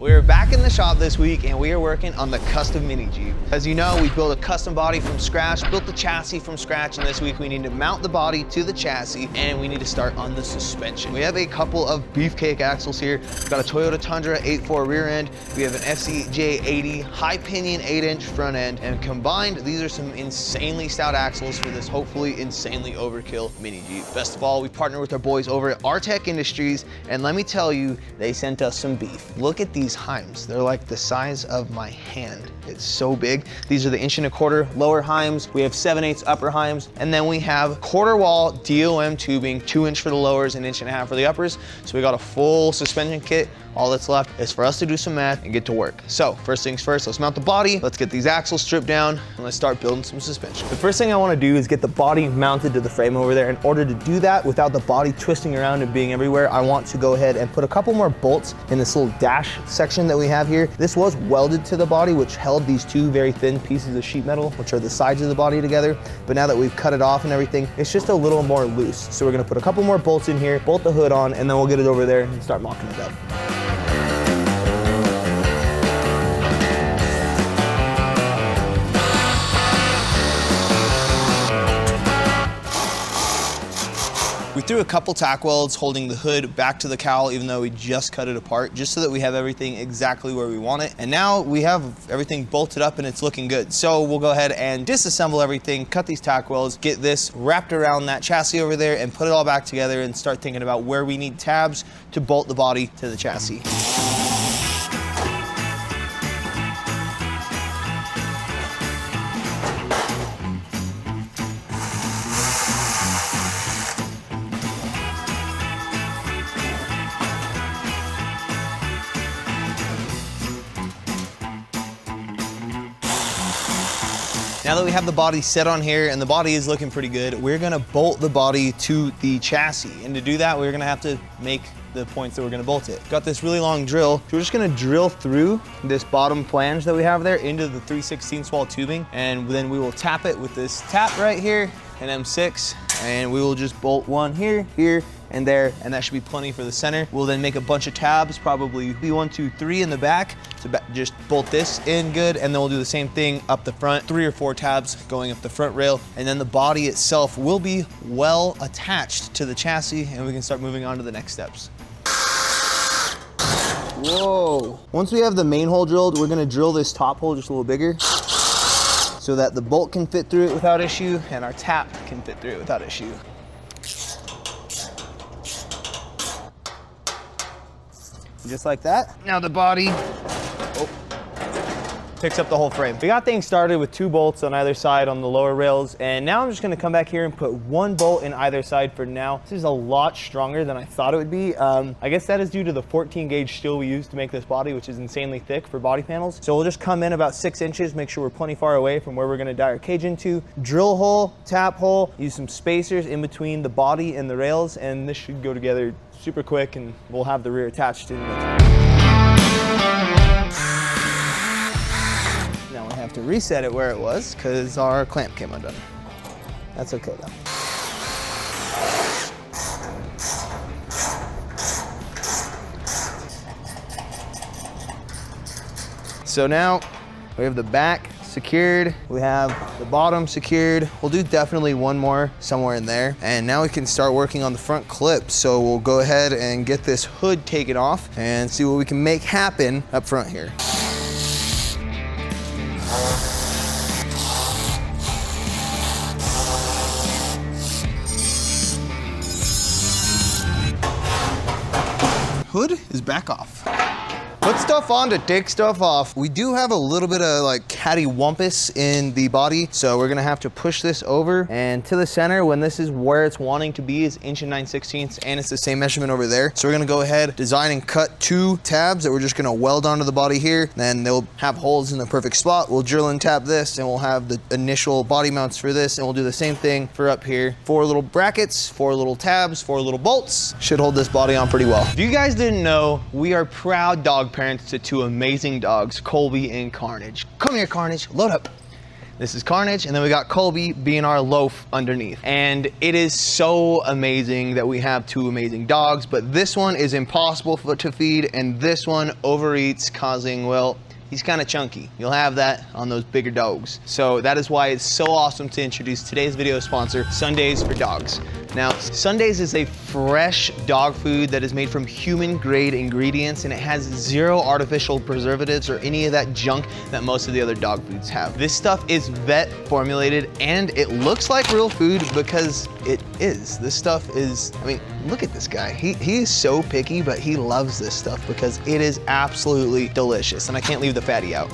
We're back in the shop this week and we are working on the custom mini Jeep. As you know, we built a custom body from scratch, built the chassis from scratch, and this week we need to mount the body to the chassis and we need to start on the suspension. We have a couple of beefcake axles here. We've got a Toyota Tundra 8.4 rear end. We have an FCJ80 high pinion 8-inch front end, and combined, these are some insanely stout axles for this hopefully insanely overkill mini Jeep. Best of all, we partnered with our boys over at Artec Industries, and let me tell you, they sent us some beef. Look at these heims. They're like the size of my hand. It's so big. These are the 1.25 inch lower heims. We have 7/8 upper heims, and then we have quarter wall DOM tubing, 2 inch for the lowers and 1.5 inch for the uppers. So we got a full suspension kit. All that's left is for us to do some math and get to work. So first things first, let's mount the body. Let's get these axles stripped down and let's start building some suspension. The first thing I want to do is get the body mounted to the frame over there. In order to do that without the body twisting around and being everywhere, I want to go ahead and put a couple more bolts in this little dash section that we have here. This was welded to the body, which held these two very thin pieces of sheet metal, which are the sides of the body together. But now that we've cut it off and everything, it's just a little more loose. So we're gonna put a couple more bolts in here, bolt the hood on, and then we'll get it over there and start mocking it up. We threw a couple tack welds holding the hood back to the cowl, even though we just cut it apart, just so that we have everything exactly where we want it. And now we have everything bolted up and it's looking good. So we'll go ahead and disassemble everything, cut these tack welds, get this wrapped around that chassis over there and put it all back together and start thinking about where we need tabs to bolt the body to the chassis. Now that we have the body set on here and the body is looking pretty good, we're gonna bolt the body to the chassis. And to do that, we're gonna have to make the points that we're gonna bolt it. Got this really long drill. So we're just gonna drill through this bottom flange that we have there into the 3/16 wall tubing. And then we will tap it with this tap right here, an M6. And we will just bolt one here, here, and there, and that should be plenty for the center. We'll then make a bunch of tabs, probably be 1, 2, 3 in the back to just bolt this in good, and then we'll do the same thing up the front, 3 or 4 tabs going up the front rail, and then the body itself will be well attached to the chassis, and we can start moving on to the next steps. Whoa. Once we have the main hole drilled, we're gonna drill this top hole just a little bigger so that the bolt can fit through it without issue, and our tap can fit through it without issue. Just like that. Now the body picks up the whole frame. We got things started with 2 bolts on either side on the lower rails, and now I'm just gonna come back here and put 1 bolt in either side for now. This is a lot stronger than I thought it would be. I guess that is due to the 14 gauge steel we used to make this body, which is insanely thick for body panels. So we'll just come in about 6 inches, make sure we're plenty far away from where we're gonna die our cage into. Drill hole, tap hole, use some spacers in between the body and the rails, and this should go together super quick, and we'll have the rear attached in no time. Now we have to reset it where it was because our clamp came undone. That's okay though. So now we have the back secured, we have the bottom secured. We'll do definitely one more somewhere in there, and now we can start working on the front clip. So we'll go ahead and get this hood taken off and see what we can make happen up front here. Hood is back off. Put stuff on to take stuff off. We do have a little bit of like cattywampus in the body, so we're gonna have to push this over and to the center when this is where it's wanting to be is 1 9/16, and it's the same measurement over there. So we're gonna go ahead, design and cut 2 tabs that we're just gonna weld onto the body here. Then they'll have holes in the perfect spot. We'll drill and tap this, and we'll have the initial body mounts for this, and we'll do the same thing for up here. 4 little brackets, 4 little tabs, 4 little bolts. Should hold this body on pretty well. If you guys didn't know, we are proud dog parents to 2 amazing dogs, Colby and Carnage. Come here, Carnage, load up. This is Carnage, and then we got Colby being our loaf underneath. And it is so amazing that we have two amazing dogs, but this one is impossible to feed, and this one overeats, causing, well, he's kind of chunky. You'll have that on those bigger dogs. So that is why it's so awesome to introduce today's video sponsor, Sundays for Dogs. Now, Sundays is a fresh dog food that is made from human grade ingredients, and it has 0 artificial preservatives or any of that junk that most of the other dog foods have. This stuff is vet formulated, and it looks like real food because it is. This stuff is, I mean, look at this guy. He is so picky, but he loves this stuff because it is absolutely delicious, and I can't leave the fatty out.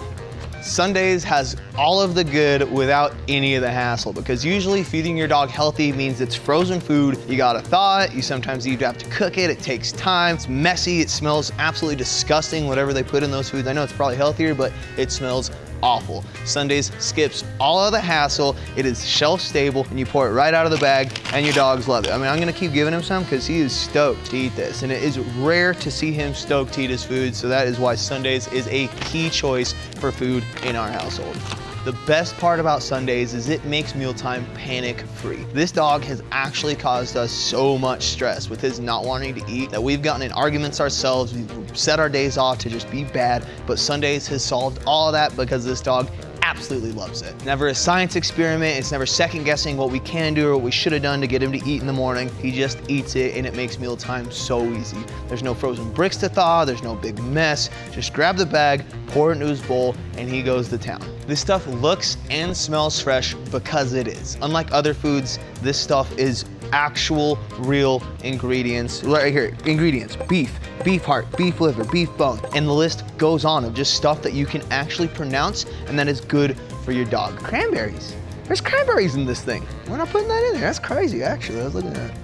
Sundays has all of the good without any of the hassle, because usually feeding your dog healthy means it's frozen food. You gotta thaw it, you sometimes even have to cook it, it takes time, it's messy, it smells absolutely disgusting, whatever they put in those foods. I know it's probably healthier, but it smells awful. Sundays skips all of the hassle, it is shelf stable, and you pour it right out of the bag, and your dogs love it. I mean, I'm gonna keep giving him some because he is stoked to eat this, and it is rare to see him stoked to eat his food, so that is why Sundays is a key choice for food in our household. The best part about Sundays is it makes mealtime panic-free. This dog has actually caused us so much stress with his not wanting to eat that we've gotten in arguments ourselves. We've set our days off to just be bad, but Sundays has solved all of that because this dog absolutely loves it. Never a science experiment, it's never second guessing what we can do or what we should have done to get him to eat in the morning. He just eats it, and it makes mealtime so easy. There's no frozen bricks to thaw, there's no big mess. Just grab the bag, pour it into his bowl, and he goes to town. This stuff looks and smells fresh because it is. Unlike other foods, this stuff is actual real ingredients. Right here, ingredients: beef, beef heart, beef liver, beef bone, and the list goes on of just stuff that you can actually pronounce and that is good for your dog. Cranberries. There's cranberries in this thing. We're not putting that in there. That's crazy, actually. I was looking at it.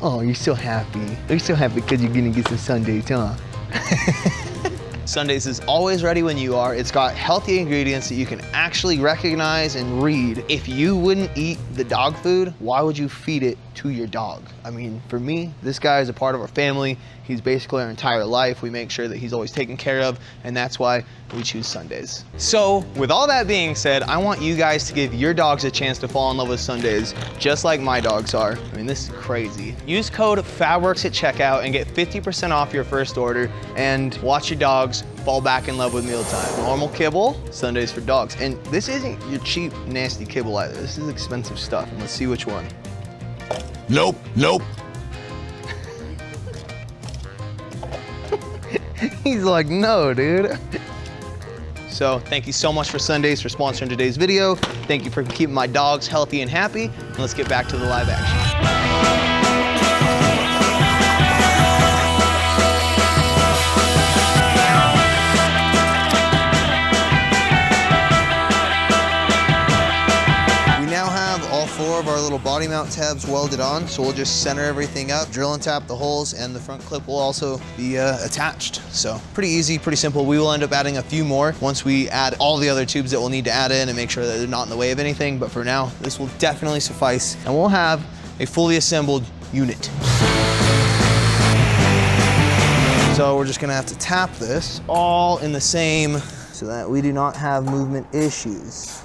Oh, you're so happy. You're so happy because you're gonna get some Sundays, huh? Sundays is always ready when you are. It's got healthy ingredients that you can actually recognize and read. If you wouldn't eat the dog food, why would you feed it to your dog? I mean, for me, this guy is a part of our family. He's basically our entire life. We make sure that he's always taken care of, and that's why we choose Sundays. So with all that being said, I want you guys to give your dogs a chance to fall in love with Sundays, just like my dogs are. I mean, this is crazy. Use code FABWORKS at checkout and get 50% off your first order, and watch your dogs fall back in love with mealtime. Normal kibble, Sundays for dogs. And this isn't your cheap, nasty kibble either. This is expensive stuff. And let's see which one. Nope, nope. He's like, no, dude. So thank you so much for Sundays for sponsoring today's video. Thank you for keeping my dogs healthy and happy. And let's get back to the live action. Of our little body mount tabs welded on, so we'll just center everything up, drill and tap the holes, and the front clip will also be attached. So pretty easy, pretty simple. We will end up adding a few more once we add all the other tubes that we'll need to add in and make sure that they're not in the way of anything, but for now this will definitely suffice, and we'll have a fully assembled unit. So we're just gonna have to tap this all in the same so that we do not have movement issues.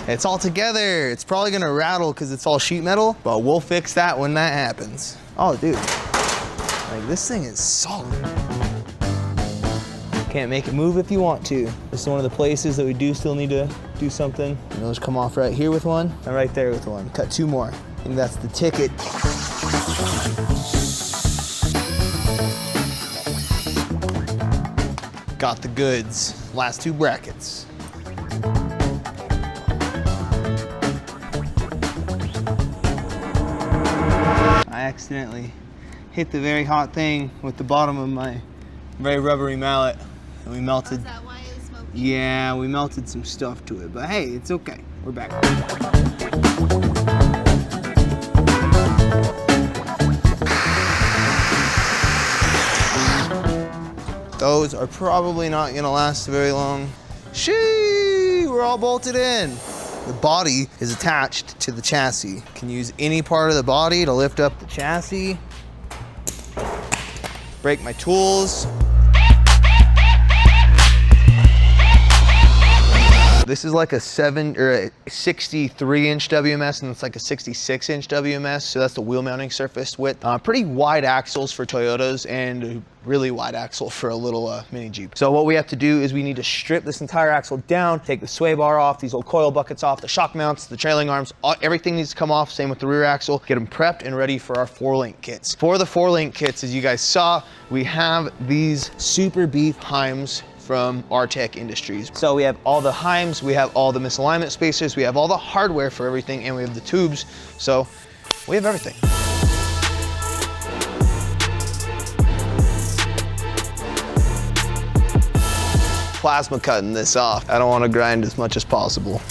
It's all together. It's probably gonna rattle because it's all sheet metal, but we'll fix that when that happens. Oh, dude, like this thing is solid. Can't make it move if you want to. This is one of the places that we do still need to do something. And those come off right here with one, and right there with one. Cut 2 more. I think that's the ticket. Got the goods. Last 2 brackets. I accidentally hit the very hot thing with the bottom of my very rubbery mallet, and we melted. Is that why it was smoky? Yeah, we melted some stuff to it, but hey, it's okay. We're back. Those are probably not gonna last very long. Shee, we're all bolted in. The body is attached to the chassis. You can use any part of the body to lift up the chassis. Break my tools. This is like a 63-inch WMS, and it's like a 66-inch WMS, so that's the wheel mounting surface width. Pretty wide axles for Toyotas, and really wide axle for a little mini Jeep. So what we have to do is we need to strip this entire axle down, take the sway bar off, these old coil buckets off, the shock mounts, the trailing arms, everything needs to come off, same with the rear axle, get them prepped and ready for our 4-link kits. For the 4-link kits, as you guys saw, we have these super beef heims from Artec Industries. So we have all the heims, we have all the misalignment spacers, we have all the hardware for everything, and we have the tubes. So we have everything. Plasma cutting this off. I don't want to grind as much as possible.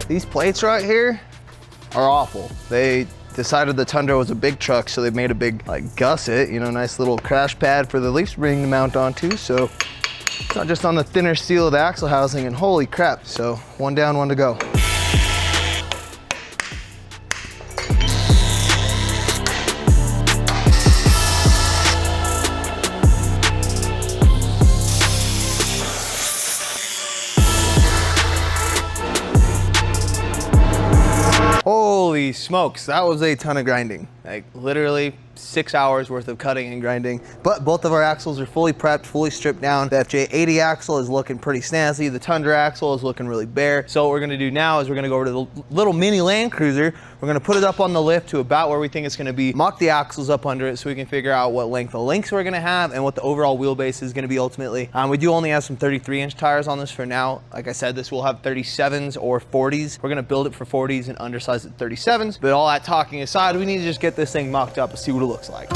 These plates right here are awful. They decided the Tundra was a big truck, so they made a big like gusset, you know, nice little crash pad for the leaf spring to mount onto. So it's not just on the thinner steel of the axle housing, and holy crap. So one down, one to go. Holy smokes, that was a ton of grinding. Like literally 6 hours worth of cutting and grinding. But both of our axles are fully prepped, fully stripped down. The FJ80 axle is looking pretty snazzy. The Tundra axle is looking really bare. So what we're gonna do now is we're gonna go over to the little mini Land Cruiser. We're gonna put it up on the lift to about where we think it's gonna be, mock the axles up under it so we can figure out what length of links we're gonna have and what the overall wheelbase is gonna be ultimately. We do only have some 33-inch tires on this for now. Like I said, this will have 37s or 40s. We're gonna build it for 40s and undersize it 37s. But all that talking aside, we need to just get this thing mocked up and see what it looks like.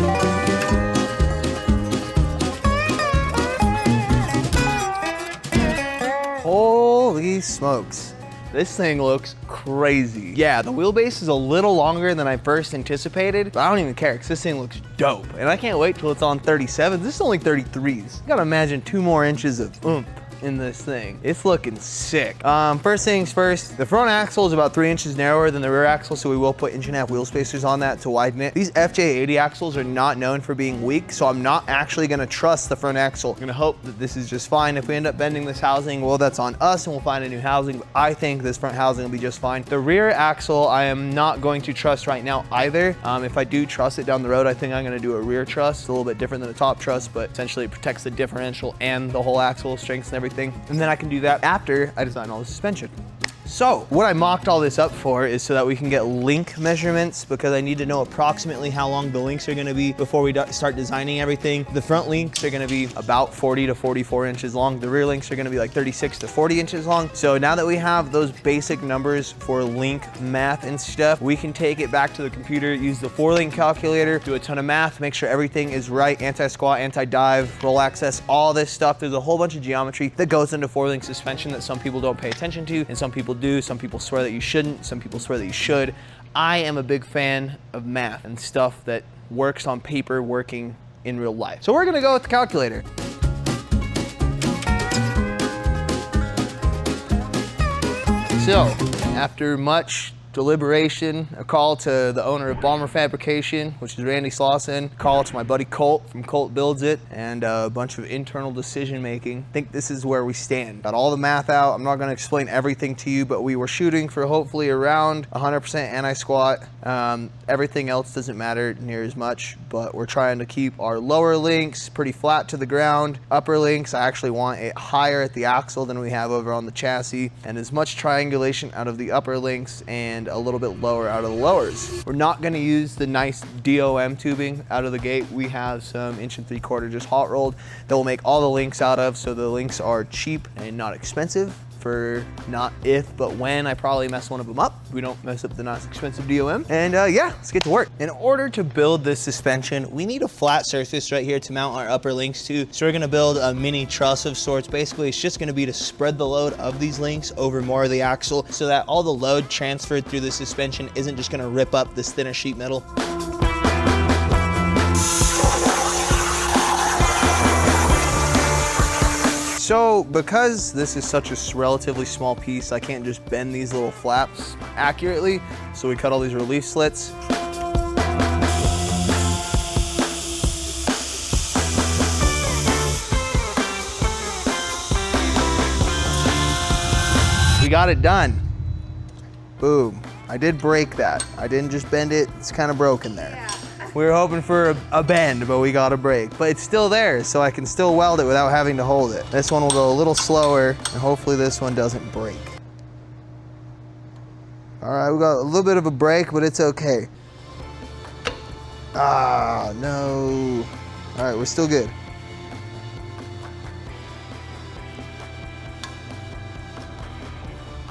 Holy smokes. This thing looks crazy. Yeah, the wheelbase is a little longer than I first anticipated, but I don't even care because this thing looks dope. And I can't wait till it's on 37s. This is only 33s. You gotta imagine 2 more inches of oomph in this thing. It's looking sick. First things first, the front axle is about 3 inches narrower than the rear axle, so we will put 1.5 inch wheel spacers on that to widen it. These FJ80 axles are not known for being weak, so I'm not actually gonna trust the front axle. I'm gonna hope that this is just fine. If we end up bending this housing, well, that's on us and we'll find a new housing, but I think this front housing will be just fine. The rear axle, I am not going to trust right now either. If I do trust it down the road, I think I'm gonna do a rear truss. It's a little bit different than a top truss, but essentially it protects the differential and the whole axle strengths and everything. And then I can do that after I design all the suspension. So what I mocked all this up for is so that we can get link measurements, because I need to know approximately how long the links are gonna be before we start designing everything. The front links are gonna be about 40 to 44 inches long. The rear links are gonna be like 36 to 40 inches long. So now that we have those basic numbers for link math and stuff, we can take it back to the computer, use the 4-link calculator, do a ton of math, make sure everything is right, anti-squat, anti-dive, roll access, all this stuff. There's a whole bunch of geometry that goes into 4-link suspension that some people don't pay attention to, and some people do. Some people swear that you shouldn't, some people swear that you should. I am a big fan of math and stuff that works on paper working in real life. So we're gonna go with the calculator. So after much deliberation, a call to the owner of Bomber Fabrication, which is Randy Slauson, call to my buddy Colt from Colt Builds It, and a bunch of internal decision making. I think this is where we stand. Got all the math out. I'm not going to explain everything to you, but we were shooting for hopefully around 100% anti-squat. Everything else doesn't matter near as much, but we're trying to keep our lower links pretty flat to the ground. Upper links, I actually want it higher at the axle than we have over on the chassis, and as much triangulation out of the upper links and a little bit lower out of the lowers. We're not gonna use the nice DOM tubing out of the gate. We have some 1 3/4 just hot rolled that we'll make all the links out of, so the links are cheap and not expensive for not if, but when I probably mess one of them up. We don't mess up the nice expensive DOM. And yeah, let's get to work. In order to build this suspension, we need a flat surface right here to mount our upper links to. So we're gonna build a mini truss of sorts. Basically, it's just gonna be to spread the load of these links over more of the axle so that all the load transferred through the suspension isn't just gonna rip up this thinner sheet metal. So because this is such a relatively small piece, I can't just bend these little flaps accurately. So we cut all these relief slits. We got it done. Boom. I did break that. I didn't just bend it, it's kind of broken there. Yeah. We were hoping for a bend, but we got a break. But it's still there, so I can still weld it without having to hold it. This one will go a little slower, and hopefully this one doesn't break. All right, we got a little bit of a break, but it's okay. Ah, no. All right, we're still good.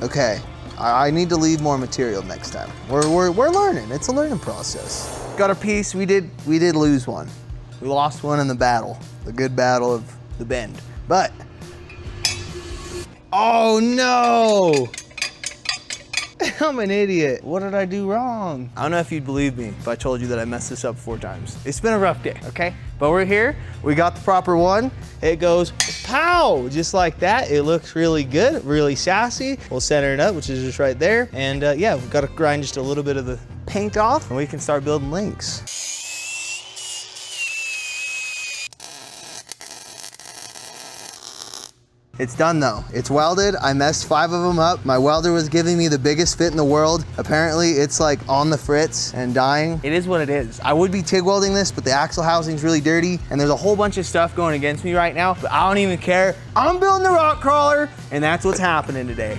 Okay, I need to leave more material next time. We're learning, it's a learning process. Got a piece, we did lose one. We lost one in the battle, the good battle of the bend. But, oh no! I'm an idiot. What did I do wrong? I don't know if you'd believe me if I told you that I messed this up 4 times. It's been a rough day, okay? But we're here, we got the proper one. It goes pow, just like that. It looks really good, really sassy. We'll center it up, which is just right there. And yeah, we've got to grind just a little bit of the paint off and we can start building links. It's done though. It's welded. I messed 5 of them up. My welder was giving me the biggest fit in the world. Apparently it's like on the fritz and dying. It is what it is. I would be TIG welding this, but the axle housing's really dirty and there's a whole bunch of stuff going against me right now, but I don't even care. I'm building the rock crawler and that's what's happening today.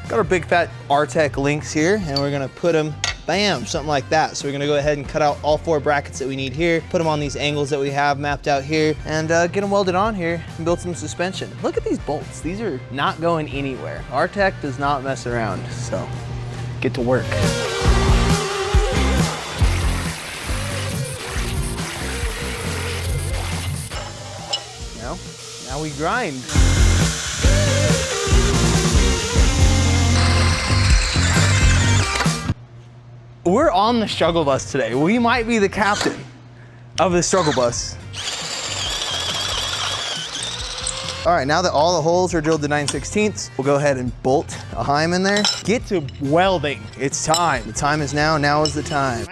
Got our big fat Artec links here and we're gonna put them, bam, something like that. So we're gonna go ahead and cut out all 4 brackets that we need here, put them on these angles that we have mapped out here, and get them welded on here and build some suspension. Look at these bolts. These are not going anywhere. Artec does not mess around, so get to work. Now we grind. We're on the struggle bus today. We might be the captain of the struggle bus. All right, now that all the holes are drilled to 9/16, we'll go ahead and bolt a heim in there. Get to welding. It's time. The time is now. Now is the time.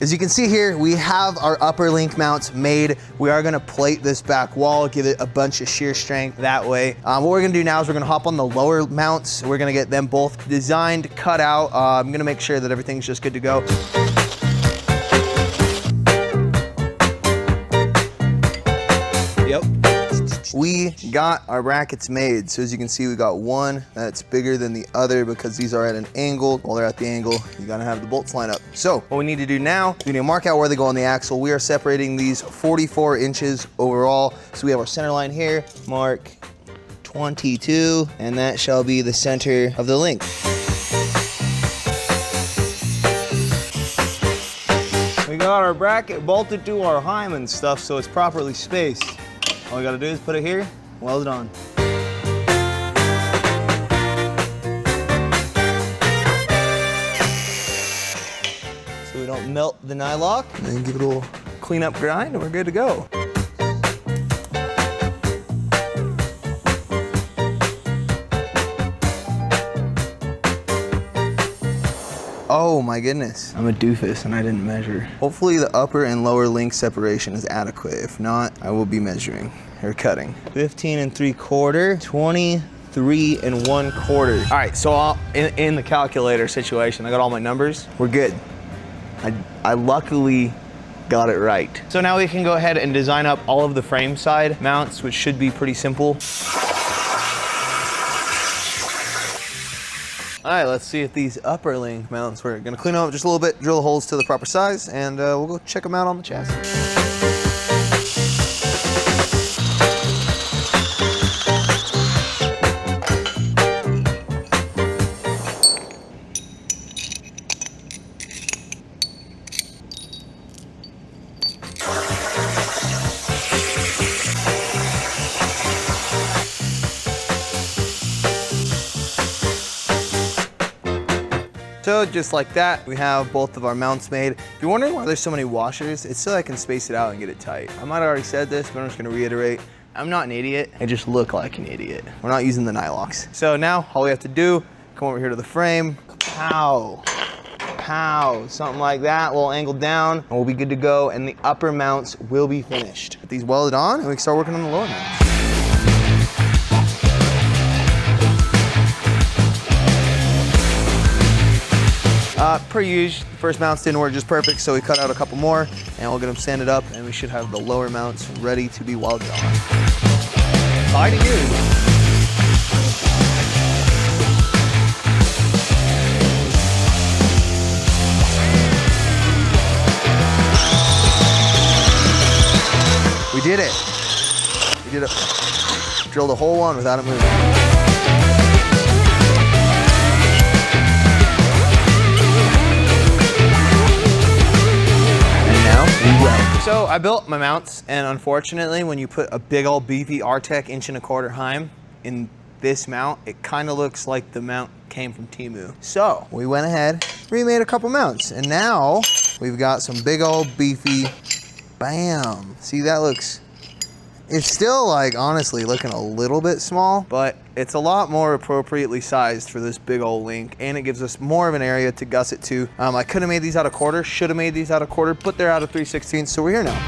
As you can see here, we have our upper link mounts made. We are gonna plate this back wall, give it a bunch of shear strength that way. What we're gonna do now is we're gonna hop on the lower mounts. We're gonna get them both designed, cut out. I'm gonna make sure that everything's just good to go. Yep. We got our brackets made. So as you can see, we got one that's bigger than the other because these are at an angle. While they're at the angle, you gotta have the bolts line up. So what we need to do now, we need to mark out where they go on the axle. We are separating these 44 inches overall. So we have our center line here, mark 22, and that shall be the center of the link. We got our bracket bolted to our heim and stuff so it's properly spaced. All we gotta do is put it here, weld it on. So we don't melt the nylock, and then give it a little cleanup grind and we're good to go. Oh my goodness, I'm a doofus and I didn't measure. Hopefully the upper and lower link separation is adequate. If not, I will be measuring or cutting. 15 3/4, 23 1/4. All right, so in the calculator situation, I got all my numbers. We're good. I luckily got it right. So now we can go ahead and design up all of the frame side mounts, which should be pretty simple. All right, let's see if these upper link mounts work. Gonna clean them up just a little bit, drill the holes to the proper size, and we'll go check them out on the chassis. So just like that, we have both of our mounts made. If you're wondering why there's so many washers, it's so I can space it out and get it tight. I might have already said this, but I'm just gonna reiterate. I'm not an idiot, I just look like an idiot. We're not using the nylocks. So now all we have to do, come over here to the frame, pow, pow, something like that, a little angle down, and we'll be good to go, and the upper mounts will be finished. Get these welded on, and we can start working on the lower mounts. Per usual, the first mounts didn't work just perfect, so we cut out a couple more, and we'll get them sanded up, and we should have the lower mounts ready to be welded on. Bye to you. We did it. We did it. Drilled a hole one without it moving. So I built my mounts, and unfortunately when you put a big old beefy Artec 1.25" heim in this mount, it kind of looks like the mount came from Temu. So we went ahead, remade a couple mounts, and now we've got some big old beefy, bam. See, that looks, it's still like honestly looking a little bit small, but it's a lot more appropriately sized for this big old link, and it gives us more of an area to gusset to. I could have made these out of quarter, should have made these out of quarter, but they're out of 3/16, so we're here now.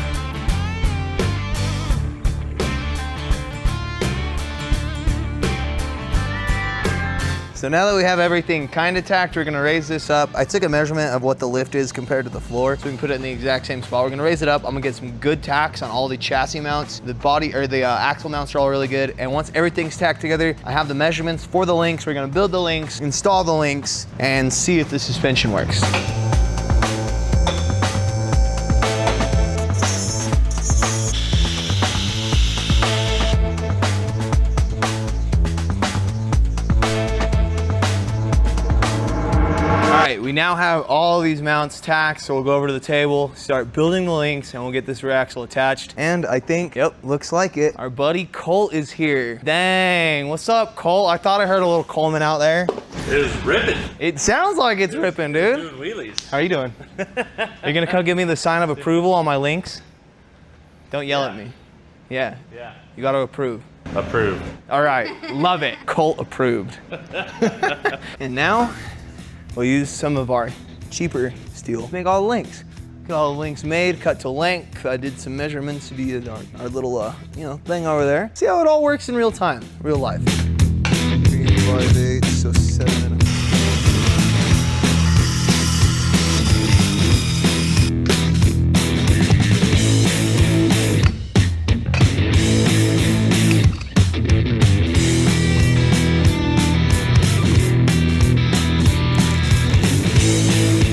So now that we have everything kind of tacked, we're gonna raise this up. I took a measurement of what the lift is compared to the floor, so we can put it in the exact same spot. We're gonna raise it up. I'm gonna get some good tacks on all the chassis mounts. The body, or the axle mounts are all really good. And once everything's tacked together, I have the measurements for the links. We're gonna build the links, install the links, and see if the suspension works. We now have all these mounts tacked, so we'll go over to the table, start building the links, and we'll get this rear axle attached. And I think, yep, looks like it. Our buddy Colt is here. Dang, what's up, Colt? I thought I heard a little Coleman out there. It was ripping. It sounds like it's ripping, dude. Doing wheelies. How are you doing? Are you gonna come give me the sign of approval on my links? Don't yell at me. Yeah. Yeah. You gotta approve. Approved. All right, love it. Colt approved. And now, we'll use some of our cheaper steel to make all the links. Get all the links made, cut to length. I did some measurements via our little, thing over there. See how it all works in real time, real life. 3 5/8, so 7 1/2.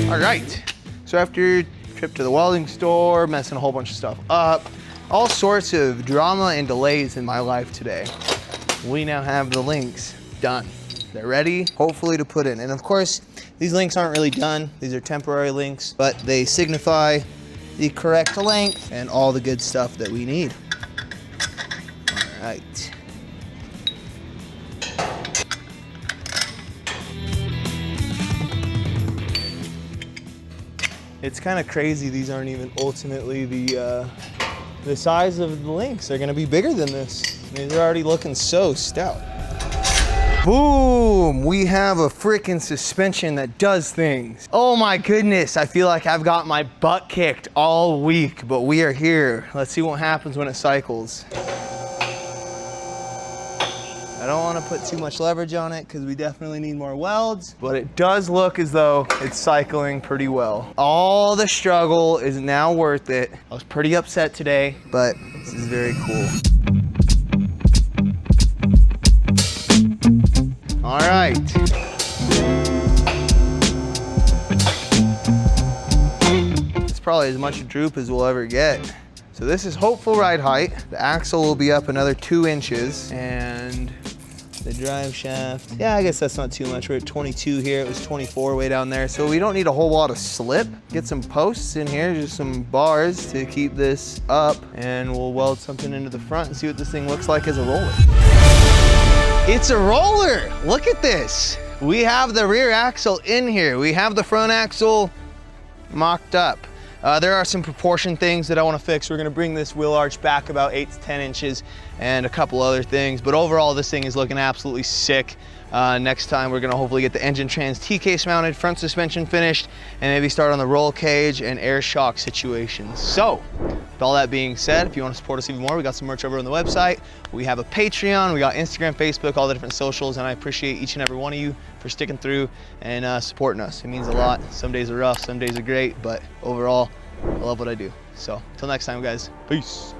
All right, so after a trip to the welding store, messing a whole bunch of stuff up, all sorts of drama and delays in my life today, we now have the links done. They're ready, hopefully, to put in. And of course, these links aren't really done. These are temporary links, but they signify the correct length and all the good stuff that we need. All right. It's kind of crazy these aren't even ultimately the size of the links. They're gonna be bigger than this. I mean, they're already looking so stout. Boom, we have a freaking suspension that does things. Oh my goodness, I feel like I've got my butt kicked all week, but we are here. Let's see what happens when it cycles. I don't want to put too much leverage on it because we definitely need more welds, but it does look as though it's cycling pretty well. All the struggle is now worth it. I was pretty upset today, but this is very cool. All right. probably as much droop as we'll ever get. So this is hopeful ride height. The axle will be up another 2 inches, and the drive shaft, yeah, I guess that's not too much. We're at 22 here, it was 24 way down there. So we don't need a whole lot of slip. Get some posts in here, just some bars to keep this up, and we'll weld something into the front and see what this thing looks like as a roller. It's a roller, look at this. We have the rear axle in here. We have the front axle mocked up. There are some proportion things that I want to fix. We're going to bring this wheel arch back about 8 to 10 inches and a couple other things, but overall this thing is looking absolutely sick. Next time we're going to hopefully get the engine trans T-case mounted, front suspension finished, and maybe start on the roll cage and air shock situations. So with all that being said, if you want to support us even more, we got some merch over on the website. We have a Patreon, we got Instagram, Facebook, all the different socials, and I appreciate each and every one of you for sticking through and supporting us. It means a lot. Some days are rough, some days are great, but overall, I love what I do. So until next time, guys, peace.